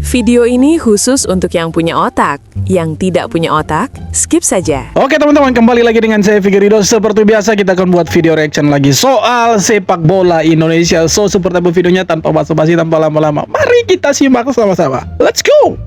Video ini khusus untuk yang punya otak. Yang tidak punya otak, skip saja. Oke teman-teman, kembali lagi dengan saya Fikrido. Seperti biasa kita akan buat video reaction lagi soal sepak bola Indonesia. So seperti apa videonya, tanpa basa-basi, tanpa lama-lama, mari kita simak sama-sama. Let's go.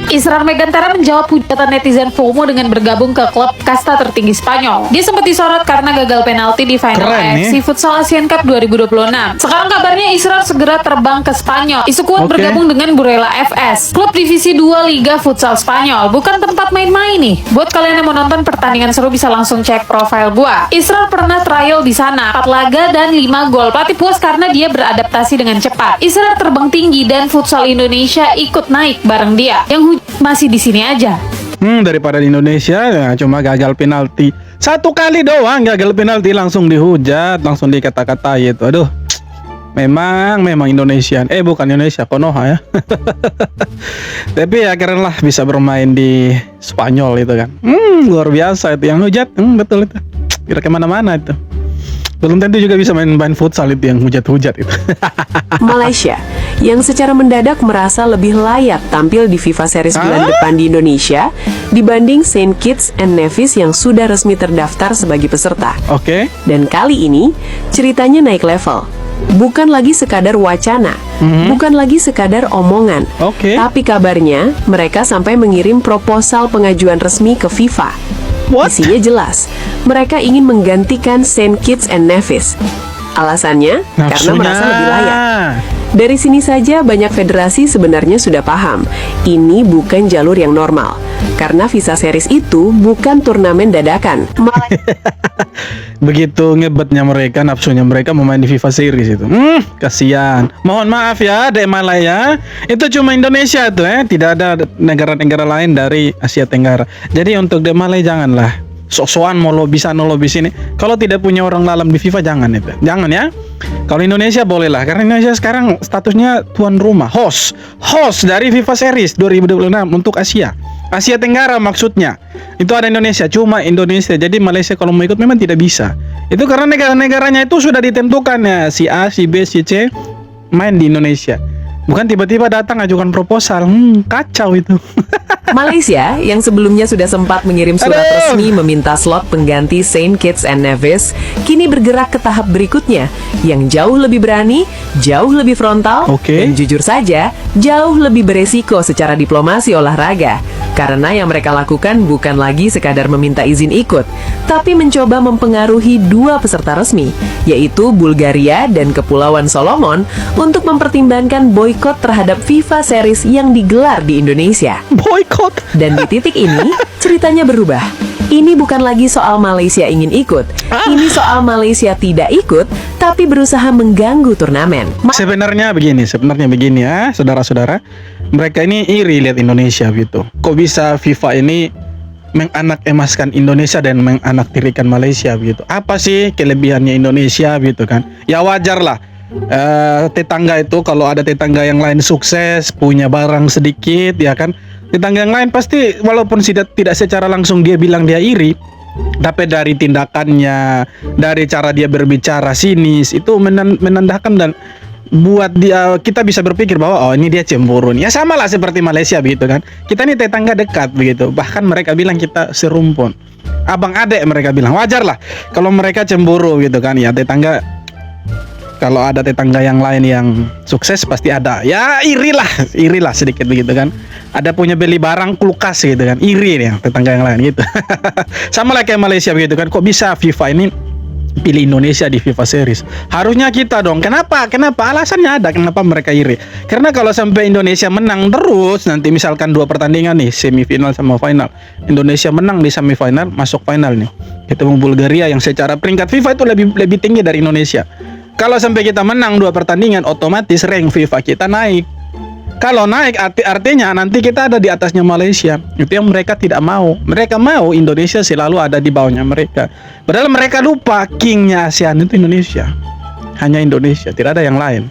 Israr Megantera menjawab hujatan netizen FOMO dengan bergabung ke klub kasta tertinggi Spanyol. Dia sempat disorot karena gagal penalti di final AFC Futsal Asian Cup 2026. Sekarang kabarnya Israr segera terbang ke Spanyol. Isu kuat bergabung dengan Burela FS, klub divisi 2 Liga Futsal Spanyol. Bukan tempat main-main nih. Buat kalian yang mau nonton pertandingan seru bisa langsung cek profil gua. Israr pernah trial di sana, 4 laga dan 5 gol. Pelatih puas karena dia beradaptasi dengan cepat. Israr terbang tinggi dan futsal Indonesia ikut naik bareng dia. Yang masih di sini aja. Daripada di Indonesia ya, cuma gagal penalti. Satu kali doang gagal penalti langsung dihujat, langsung dikata-katai itu. Aduh. Memang Indonesia. Bukan Indonesia, Konoha ya. Tapi ya keren lah bisa bermain di Spanyol itu kan. Luar biasa itu yang hujat. Betul itu. Kira kemana-mana itu. Belum tentu juga bisa main futsal itu yang hujat-hujat itu. Malaysia, yang secara mendadak merasa lebih layak tampil di FIFA Series bulan depan di Indonesia dibanding Saint Kitts and Nevis yang sudah resmi terdaftar sebagai peserta. Dan kali ini, ceritanya naik level. Bukan lagi sekadar wacana, bukan lagi sekadar omongan, tapi kabarnya mereka sampai mengirim proposal pengajuan resmi ke FIFA. Isinya jelas, mereka ingin menggantikan Saint Kitts and Nevis. Alasannya, karena merasa lebih layak. Dari sini saja banyak federasi sebenarnya sudah paham, ini bukan jalur yang normal. Karena FIFA Series itu bukan turnamen dadakan. Begitu ngebetnya mereka, nafsunya mereka mau main di FIFA Series itu. Kasihan. Mohon maaf ya, Dek Malaya. Itu cuma Indonesia tuh tidak ada negara-negara lain dari Asia Tenggara. Jadi untuk Dek Malaya janganlah sok-sokan mau lobby sana lobby sini. Kalau tidak punya orang dalam di FIFA jangan itu. Jangan ya. Kalau Indonesia boleh lah, karena Indonesia sekarang statusnya tuan rumah, host dari FIFA Series 2026 untuk Asia Tenggara maksudnya. Itu ada Indonesia, cuma Indonesia. Jadi Malaysia kalau mau ikut memang tidak bisa. Itu karena negara-negaranya itu sudah ditentukan ya, si A, si B, si C main di Indonesia. Bukan tiba-tiba datang ajukan proposal. Kacau itu. Malaysia yang sebelumnya sudah sempat mengirim surat resmi meminta slot pengganti Saint Kitts and Nevis, kini bergerak ke tahap berikutnya yang jauh lebih berani, jauh lebih frontal, dan jujur saja jauh lebih beresiko secara diplomasi olahraga. Karena yang mereka lakukan bukan lagi sekadar meminta izin ikut, tapi mencoba mempengaruhi 2 peserta resmi, yaitu Bulgaria dan Kepulauan Solomon, untuk mempertimbangkan boikot terhadap FIFA Series yang digelar di Indonesia. Boikot. Dan di titik ini, ceritanya berubah. Ini bukan lagi soal Malaysia ingin ikut. Ini soal Malaysia tidak ikut, tapi berusaha mengganggu turnamen. Sebenarnya begini ya, saudara-saudara. Mereka ini iri lihat Indonesia gitu. Kok bisa FIFA ini menganak-emaskan Indonesia dan menganaktirikan Malaysia begitu? Apa sih kelebihannya Indonesia gitu kan? Ya wajar lah. Tetangga itu kalau ada tetangga yang lain sukses, punya barang sedikit ya kan, tetangga yang lain pasti walaupun tidak secara langsung dia bilang dia iri, tapi dari tindakannya, dari cara dia berbicara sinis itu menandakan dan buat dia, kita bisa berpikir bahwa ini dia cemburu. Ya sama lah seperti Malaysia begitu kan. Kita ini tetangga dekat begitu. Bahkan mereka bilang kita serumpun, abang adek mereka bilang. Wajar lah kalau mereka cemburu gitu kan. Ya tetangga, kalau ada tetangga yang lain yang sukses pasti ada. Ya irilah sedikit begitu kan. Ada punya beli barang kulkas gitu kan. Iri nih tetangga yang lain gitu. Sama lah kayak Malaysia begitu kan. Kok bisa FIFA ini pilih Indonesia di FIFA Series? Harusnya kita dong. Kenapa? Alasannya ada kenapa mereka iri. Karena kalau sampai Indonesia menang terus, nanti misalkan 2 pertandingan nih, semifinal sama final, Indonesia menang di semifinal, masuk final nih, ketemu Bulgaria yang secara peringkat FIFA itu lebih tinggi dari Indonesia. Kalau sampai kita menang 2 pertandingan, otomatis rank FIFA kita naik. Kalau naik artinya nanti kita ada di atasnya Malaysia. Itu yang mereka tidak mau. Mereka mau Indonesia selalu ada di bawahnya mereka. Padahal mereka lupa kingnya ASEAN itu Indonesia. Hanya Indonesia, tidak ada yang lain.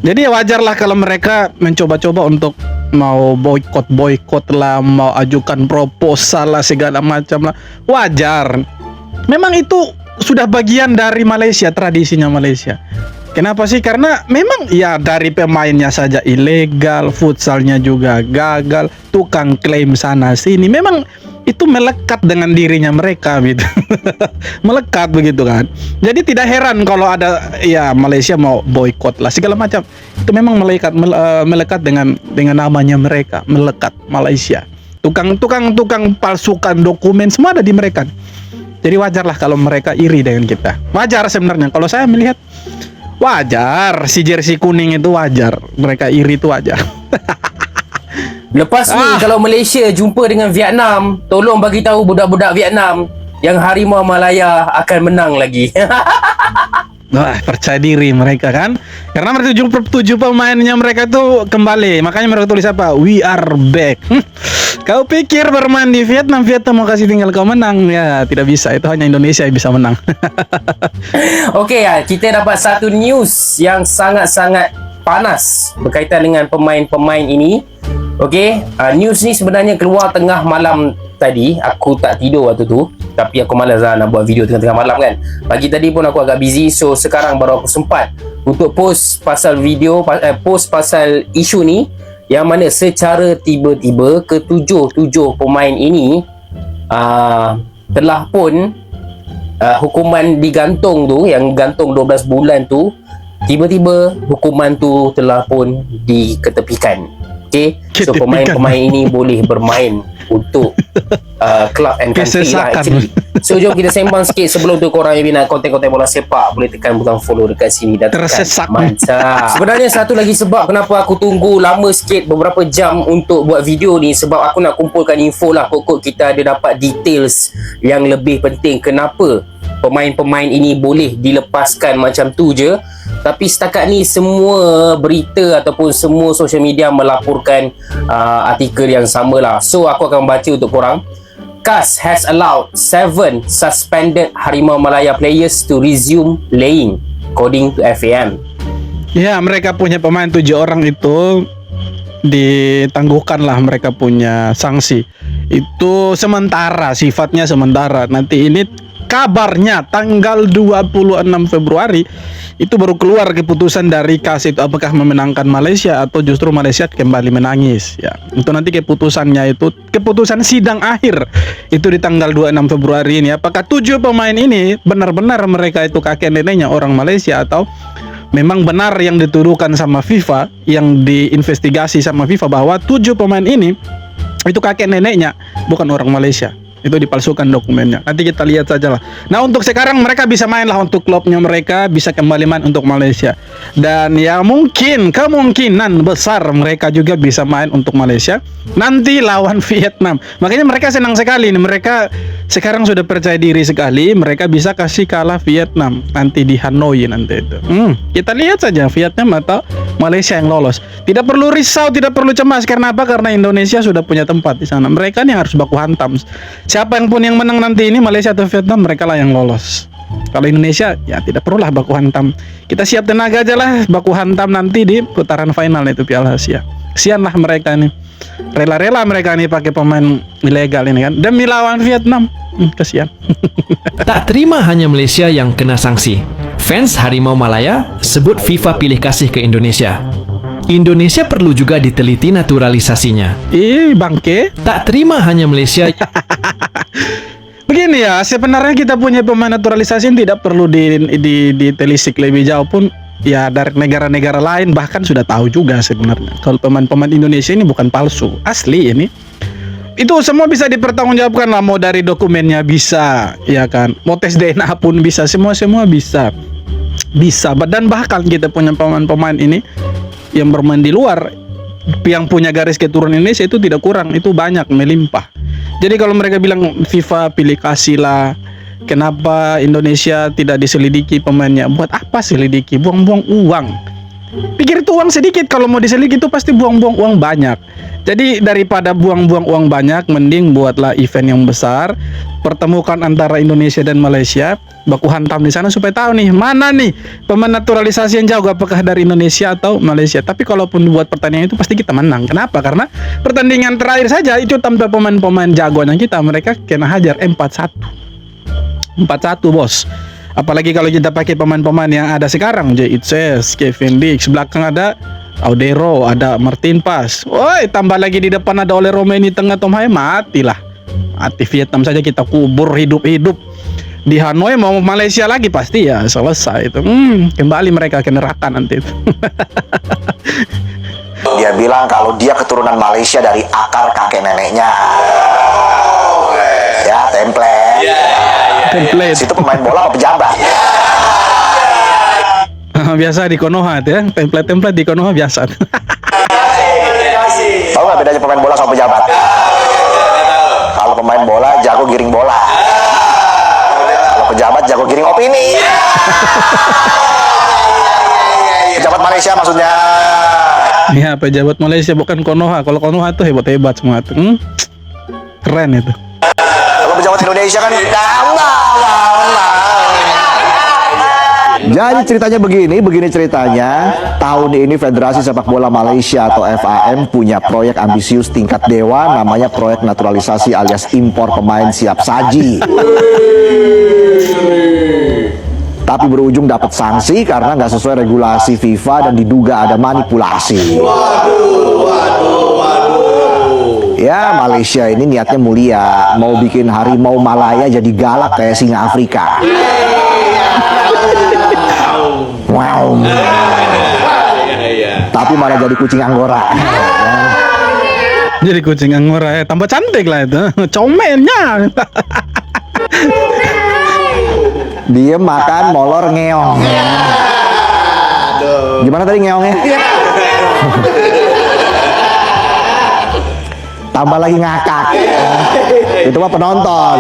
Jadi ya wajar lah kalau mereka mencoba-coba untuk mau boykot lah, mau ajukan proposal lah, segala macam lah. Wajar. Memang itu sudah bagian dari Malaysia, tradisinya Malaysia. Kenapa sih? Karena memang ya dari pemainnya saja ilegal, futsalnya juga gagal, tukang klaim sana sini. Memang itu melekat dengan dirinya mereka gitu. Melekat begitu kan. Jadi tidak heran kalau ada ya Malaysia mau boykot lah segala macam. Itu memang melekat dengan namanya mereka, melekat Malaysia. Tukang palsukan dokumen semua ada di mereka. Jadi wajar lah kalau mereka iri dengan kita. Wajar sebenarnya. Kalau saya melihat wajar, si jersey kuning itu wajar. Mereka iri itu wajar. Lepas ni kalau Malaysia jumpa dengan Vietnam, tolong bagi tahu budak-budak Vietnam yang Harimau Malaya akan menang lagi. Wah, percaya diri mereka kan. Karena mereka tujuh pemainnya mereka tuh kembali. Makanya mereka tulis apa? We are back. Kau pikir bermain di Vietnam mau kasih tinggal kau menang? Ya, tidak bisa. Itu hanya Indonesia yang bisa menang. Okey ya, kita dapat satu news yang sangat-sangat panas berkaitan dengan pemain-pemain ini. Okey, news ni sebenarnya keluar tengah malam tadi. Aku tak tidur waktu tu, tapi aku malas lah nak buat video tengah-tengah malam kan. Pagi tadi pun aku agak busy, so sekarang baru aku sempat untuk post pasal video, post pasal isu ni, yang mana secara tiba-tiba ketujuh pemain ini telah pun hukuman digantung tu, yang gantung 12 bulan tu, tiba-tiba hukuman tu telah pun diketepikan. Okay, so pemain-pemain ini boleh bermain untuk club and country lah actually. So jom kita sembang sikit. Sebelum tu korang yang minat konten-konten bola sepak, boleh tekan butang follow dekat sini dan tekan mantap. Sebenarnya satu lagi sebab kenapa aku tunggu lama sikit, beberapa jam untuk buat video ni, sebab aku nak kumpulkan info lah. Pokok kita ada dapat details yang lebih penting kenapa pemain-pemain ini boleh dilepaskan macam tu je. Tapi setakat ni semua berita ataupun semua social media melaporkan artikel yang sama lah. So aku akan baca untuk korang. CAS has allowed 7 suspended Harimau Malaya players to resume playing, according to FAM. Ya, mereka punya pemain 7 orang itu ditangguhkan lah mereka punya sanksi. Itu sementara, sifatnya sementara. Nanti ini kabarnya tanggal 26 Februari itu baru keluar keputusan dari CAS itu, apakah memenangkan Malaysia atau justru Malaysia kembali menangis ya. Itu nanti keputusannya, itu keputusan sidang akhir itu di tanggal 26 Februari ini. Apakah 7 pemain ini benar-benar mereka itu kakek neneknya orang Malaysia, atau memang benar yang dituduhkan sama FIFA, yang diinvestigasi sama FIFA bahwa 7 pemain ini itu kakek neneknya bukan orang Malaysia. Itu dipalsukan dokumennya. Nanti kita lihat saja lah. Nah, untuk sekarang mereka bisa main lah untuk klubnya mereka, bisa kembali main untuk Malaysia. Dan ya mungkin kemungkinan besar mereka juga bisa main untuk Malaysia nanti lawan Vietnam. Makanya mereka senang sekali nih. Mereka sekarang sudah percaya diri sekali. Mereka bisa kasih kalah Vietnam nanti di Hanoi nanti itu. Kita lihat saja Vietnam atau Malaysia yang lolos. Tidak perlu risau, tidak perlu cemas. Karena apa? Karena Indonesia sudah punya tempat di sana. Mereka nih harus baku hantam. Siapa yang pun yang menang nanti ini, Malaysia atau Vietnam, mereka lah yang lolos. Kalau Indonesia ya tidak perlulah baku hantam. Kita siap tenaga aja lah baku hantam nanti di putaran final itu Piala Asia. Kesian lah mereka nih. Rela-rela mereka nih pakai pemain ilegal ini kan demi lawan Vietnam. Kesian. Tak terima hanya Malaysia yang kena sanksi. Fans Harimau Malaya sebut FIFA pilih kasih ke Indonesia. Indonesia perlu juga diteliti naturalisasinya. Bangke. Tak terima hanya Malaysia. Begini ya, sebenarnya kita punya pemain naturalisasi yang tidak perlu ditelisik lebih jauh pun. Ya dari negara-negara lain bahkan sudah tahu juga sebenarnya kalau pemain-pemain Indonesia ini bukan palsu, asli ini. Itu semua bisa dipertanggungjawabkan lah, mau dari dokumennya bisa, ya kan, mau tes DNA pun bisa, semua bisa. Dan bahkan kita punya pemain-pemain ini yang bermain di luar, yang punya garis keturunan Indonesia itu tidak kurang, itu banyak, melimpah. Jadi kalau mereka bilang FIFA pilih kasih lah, kenapa Indonesia tidak diselidiki pemainnya? Buat apa selidiki? Buang-buang uang. pikir itu uang sedikit, kalau mau diselik itu pasti buang-buang uang banyak. Jadi daripada buang-buang uang banyak, mending buatlah event yang besar, pertemukan antara Indonesia dan Malaysia, baku hantam di sana supaya tahu nih mana nih pemain naturalisasi yang jago, apakah dari Indonesia atau Malaysia. Tapi kalaupun buat pertandingan itu pasti kita menang. Kenapa? Karena pertandingan terakhir saja itu tanpa pemain-pemain jagoan kita, mereka kena hajar 4-1 bos. Apalagi kalau kita pakai pemain-pemain yang ada sekarang, J.Itses, Kevin Dix, belakang ada Audero, ada Martin Pas. Woi, tambah lagi di depan ada Ole Romeni, tengah Tom Hai, matilah. Mati Vietnam saja kita kubur hidup-hidup. Di Hanoi mau Malaysia lagi pasti ya selesai itu. Kembali mereka ke neraka nanti itu. Dia bilang kalau dia keturunan Malaysia dari akar kakek neneknya. Ya, template. Template. Situ pemain bola apa pejabat? Biasa di Konoha ya, template di Konoha biasa. Tahu nggak bedanya pemain bola sama pejabat? Kalau pemain bola jago giring bola. Kalau pejabat jago giring opini. Pejabat Malaysia maksudnya. Iya, pejabat Malaysia bukan Konoha. Kalau Konoha tuh hebat-hebat semua tuh. Keren itu. Kalau pejabat Indonesia kan Jadi ceritanya begini ceritanya. Tahun ini Federasi Sepak Bola Malaysia atau FAM punya proyek ambisius tingkat dewa, namanya proyek naturalisasi alias impor pemain siap saji. Tapi berujung dapat sanksi karena nggak sesuai regulasi FIFA dan diduga ada manipulasi. Ya, Malaysia ini niatnya mulia, mau bikin harimau Malaya jadi galak kayak singa Afrika. Wow. Tapi malah jadi kucing Anggora. Jadi kucing Anggora tambah cantik lah itu. Comelnya. Dia makan molor ngeong. Gimana tadi ngeongnya? Tambah lagi ngakak. Itu mah penonton.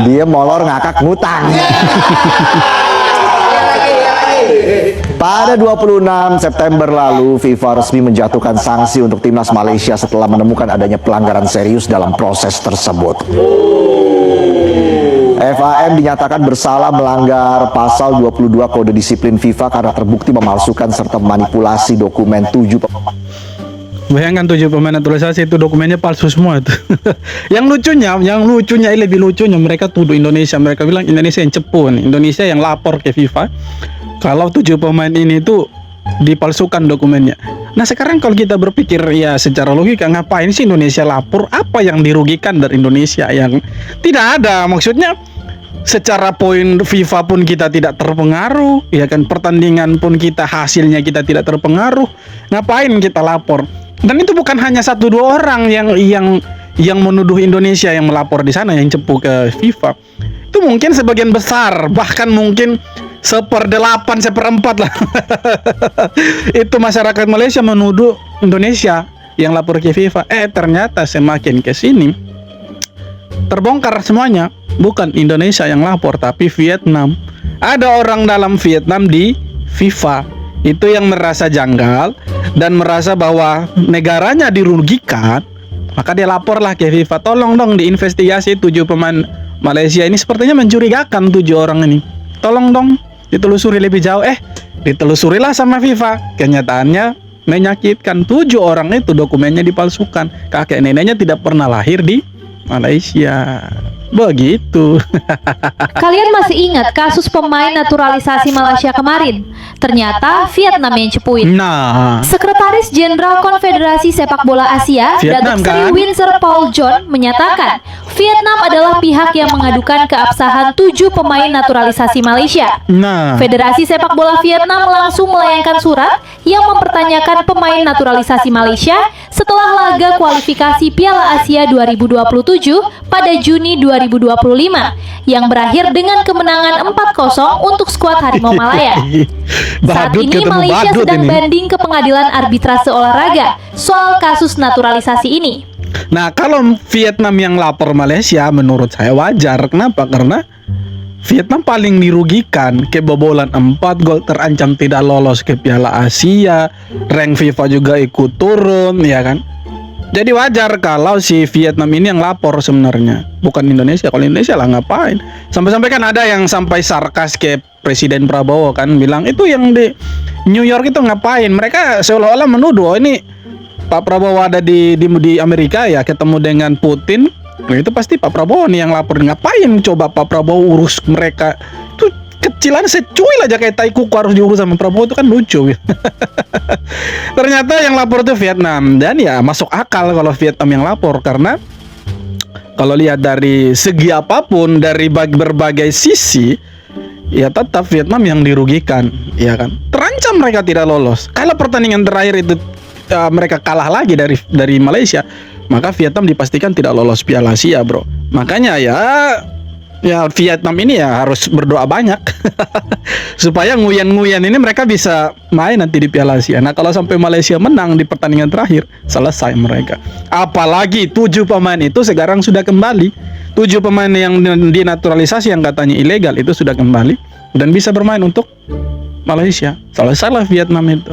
Dia molor ngakak ngutang. Pada 26 September lalu, FIFA resmi menjatuhkan sanksi untuk timnas Malaysia setelah menemukan adanya pelanggaran serius dalam proses tersebut. FAM dinyatakan bersalah melanggar pasal 22 Kode Disiplin FIFA karena terbukti memalsukan serta memanipulasi dokumen 7 Bayangkan 7 pemain naturalisasi itu dokumennya palsu semua itu. yang lucunya lebih lucunya mereka tuduh Indonesia, mereka bilang Indonesia yang cepu nih, Indonesia yang lapor ke FIFA kalau 7 pemain ini tuh dipalsukan dokumennya. Nah sekarang kalau kita berpikir ya secara logika, ngapain sih Indonesia lapor? Apa yang dirugikan dari Indonesia? Yang tidak ada, maksudnya secara poin FIFA pun kita tidak terpengaruh, ya kan, pertandingan pun kita hasilnya kita tidak terpengaruh. Ngapain kita lapor? Dan itu bukan hanya 1-2 orang yang menuduh Indonesia yang melapor di sana, yang cepu ke FIFA. Itu mungkin sebagian besar, bahkan mungkin 1/8, 1/4 lah. Itu masyarakat Malaysia menuduh Indonesia yang lapor ke FIFA. Ternyata semakin ke sini terbongkar semuanya. Bukan Indonesia yang lapor, tapi Vietnam. Ada orang dalam Vietnam di FIFA itu yang merasa janggal dan merasa bahwa negaranya dirugikan, maka dia laporlah ke FIFA. Tolong dong diinvestigasi 7 pemain Malaysia ini, sepertinya mencurigakan 7 orang ini. Tolong dong ditelusuri lebih jauh. Ditelusurilah sama FIFA. Kenyataannya menyakitkan. 7 orang itu dokumennya dipalsukan. Kakek neneknya tidak pernah lahir di Malaysia. Begitu. Kalian masih ingat kasus pemain naturalisasi Malaysia kemarin? Ternyata Vietnam yang cepuin. Nah, Sekretaris Jenderal Konfederasi Sepak Bola Asia, Vietnam, Datuk Seri kan? Windsor Paul John menyatakan Vietnam adalah pihak yang mengadukan keabsahan 7 pemain naturalisasi Malaysia. nah. Federasi Sepak Bola Vietnam langsung melayangkan surat yang mempertanyakan pemain naturalisasi Malaysia setelah laga kualifikasi Piala Asia 2027 pada Juni 2025 yang berakhir dengan kemenangan 4-0 untuk skuad Harimau Malaya. Saat Badut ini ketemu Malaysia badut sedang ini. banding ke pengadilan arbitrase olahraga soal kasus naturalisasi ini. Nah, kalau Vietnam yang lapor Malaysia menurut saya wajar. Kenapa? Karena Vietnam paling dirugikan, kebobolan 4 gol, terancam tidak lolos ke Piala Asia, rank FIFA juga ikut turun, ya kan? Jadi wajar kalau si Vietnam ini yang lapor sebenarnya, bukan Indonesia. Kalau Indonesia lah ngapain? Sampai-sampai kan ada yang sampai sarkas ke Presiden Prabowo kan, bilang itu yang di New York itu ngapain? Mereka seolah-olah menuduh, oh, ini Pak Prabowo ada di Amerika ya, ketemu dengan Putin. Nah, itu pasti Pak Prabowo nih yang lapor. Ngapain coba Pak Prabowo urus mereka? Itu kecilan secuil aja kayak tai kuku harus diurus sama Prabowo, itu kan lucu. Ternyata yang lapor itu Vietnam, dan ya masuk akal kalau Vietnam yang lapor, karena kalau lihat dari segi apapun, dari berbagai sisi, ya tetap Vietnam yang dirugikan, ya kan? Terancam mereka tidak lolos. Kalau pertandingan terakhir itu mereka kalah lagi dari Malaysia, maka Vietnam dipastikan tidak lolos Piala Asia, bro. Makanya ya Vietnam ini ya harus berdoa banyak supaya nguyen-nguyen ini mereka bisa main nanti di Piala Asia. Nah, kalau sampai Malaysia menang di pertandingan terakhir, selesai mereka. Apalagi 7 pemain itu sekarang sudah kembali. 7 pemain yang dinaturalisasi yang katanya ilegal itu sudah kembali dan bisa bermain untuk Malaysia. Selesailah Vietnam itu.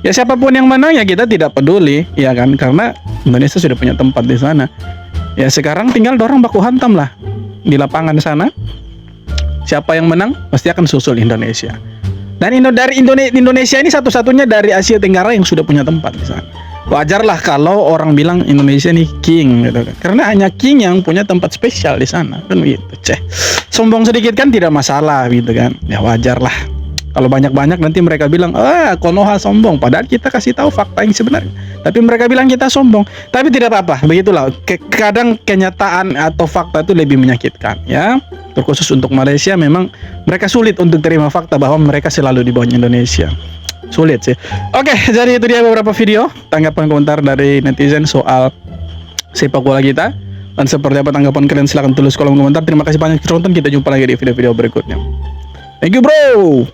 Ya siapapun yang menang ya kita tidak peduli, ya kan? Karena Indonesia sudah punya tempat di sana. Ya sekarang tinggal dorong baku hantam lah di lapangan sana. Siapa yang menang pasti akan susul Indonesia. Dan dari Indonesia ini satu-satunya dari Asia Tenggara yang sudah punya tempat di sana. Wajarlah kalau orang bilang Indonesia nih king gitu kan. Karena hanya king yang punya tempat spesial di sana kan gitu. Sombong sedikit kan tidak masalah gitu kan. Ya wajarlah. Kalau banyak-banyak nanti mereka bilang, Konoha sombong. Padahal kita kasih tahu fakta yang sebenarnya. Tapi mereka bilang kita sombong. Tapi tidak apa-apa. Begitulah. Kadang kenyataan atau fakta itu lebih menyakitkan. Ya. Terkhusus untuk Malaysia memang mereka sulit untuk terima fakta bahwa mereka selalu di bawah Indonesia. Sulit sih. Oke, jadi itu dia beberapa video. Tanggapan komentar dari netizen soal sepak bola kita. Dan seperti apa tanggapan kalian, silahkan tulis kolom komentar. Terima kasih banyak sudah nonton. Kita jumpa lagi di video-video berikutnya. Thank you, bro.